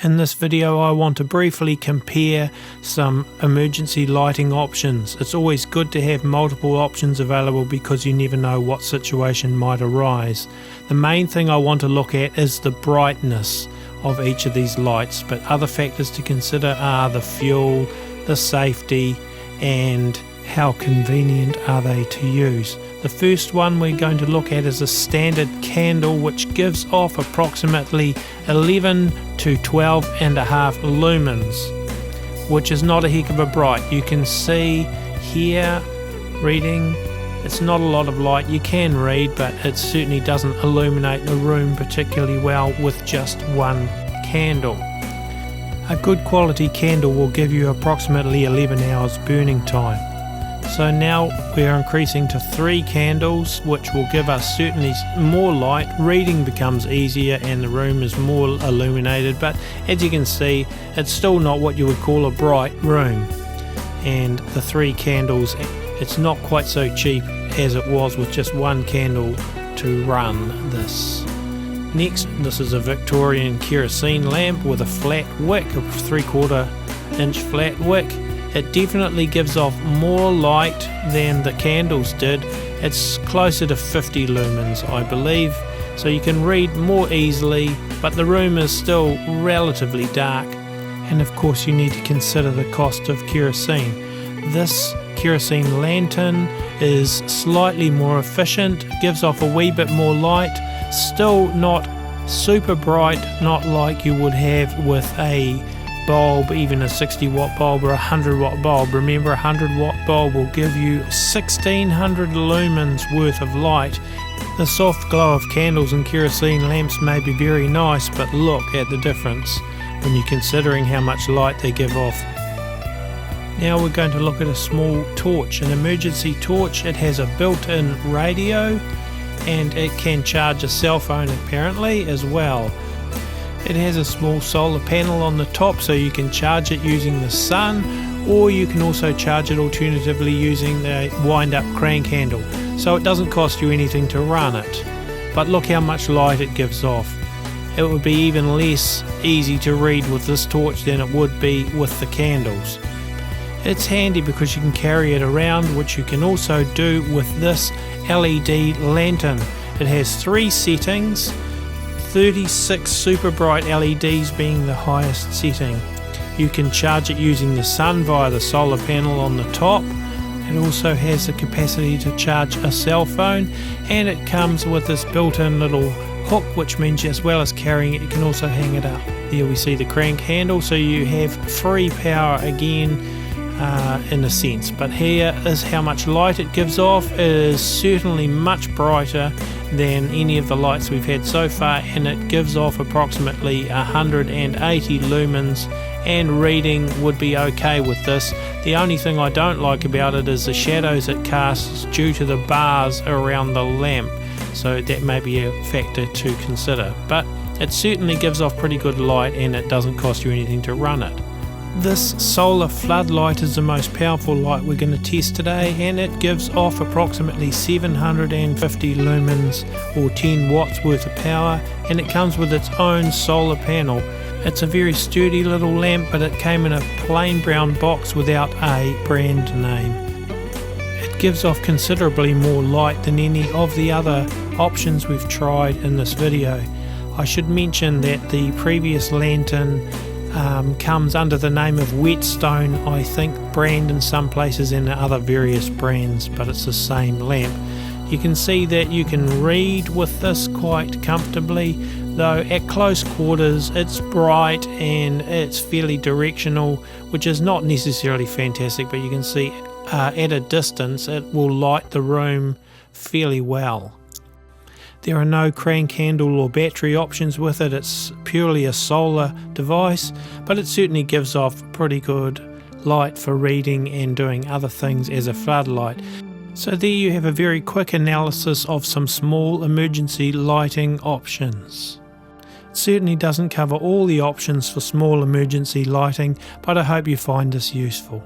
In this video I want to briefly compare some emergency lighting options. It's always good to have multiple options available because you never know what situation might arise. The main thing I want to look at is the brightness of each of these lights, but other factors to consider are the fuel, the safety, and how convenient are they to use. The first one we're going to look at is a standard candle, which gives off approximately 11 to 12 and a half lumens, which is not a heck of a bright. You can see here reading, it's not a lot of light. You can read, but it certainly doesn't illuminate the room particularly well with just one candle. A good quality candle will give you approximately 11 hours burning time. So now we are increasing to 3 candles, which will give us certainly more light. Reading becomes easier and the room is more illuminated, but as you can see, it's still not what you would call a bright room. And the 3 candles, it's not quite so cheap as it was with just one candle to run this. Next, this is a Victorian kerosene lamp with a flat wick, a 3/4 inch flat wick. It definitely gives off more light than the candles did. It's closer to 50 lumens, I believe, so you can read more easily, but the room is still relatively dark. And of course you need to consider the cost of kerosene. This kerosene lantern is slightly more efficient, gives off a wee bit more light, still not super bright, not like you would have with a bulb, even a 60-watt bulb or a 100-watt bulb. Remember, a 100-watt bulb will give you 1600 lumens worth of light. The soft glow of candles and kerosene lamps may be very nice, but look at the difference when you're considering how much light they give off. Now we're going to look at a small torch, an emergency torch. It has a built-in radio and it can charge a cell phone apparently as well. It has a small solar panel on the top, so you can charge it using the sun, or you can also charge it alternatively using the wind-up crank handle. So it doesn't cost you anything to run it. But look how much light it gives off. It would be even less easy to read with this torch than it would be with the candles. It's handy because you can carry it around, which you can also do with this LED lantern. It has 3 settings, 36 super bright LEDs being the highest setting. You can charge it using the sun via the solar panel on the top. It also has the capacity to charge a cell phone, and it comes with this built-in little hook, which means as well as carrying it, you can also hang it up. There we see the crank handle, so you have free power again in a sense. But here is how much light it gives off. It is certainly much brighter than any of the lights we've had so far, and it gives off approximately 180 lumens, and reading would be okay with this. The only thing I don't like about it is the shadows it casts due to the bars around the lamp, so that may be a factor to consider. But it certainly gives off pretty good light and it doesn't cost you anything to run it. This solar floodlight is the most powerful light we're going to test today, and it gives off approximately 750 lumens or 10 watts worth of power, and it comes with its own solar panel. It's a very sturdy little lamp, but it came in a plain brown box without a brand name. It gives off considerably more light than any of the other options we've tried in this video. I should mention that the previous lantern comes under the name of Whetstone, I think, brand in some places, and other various brands, but it's the same lamp. You can see that you can read with this quite comfortably, though at close quarters it's bright and it's fairly directional, which is not necessarily fantastic, but you can see at a distance it will light the room fairly well. There are no crank handle or battery options with it. It's purely a solar device, but it certainly gives off pretty good light for reading and doing other things as a floodlight. So there you have a very quick analysis of some small emergency lighting options. It certainly doesn't cover all the options for small emergency lighting, but I hope you find this useful.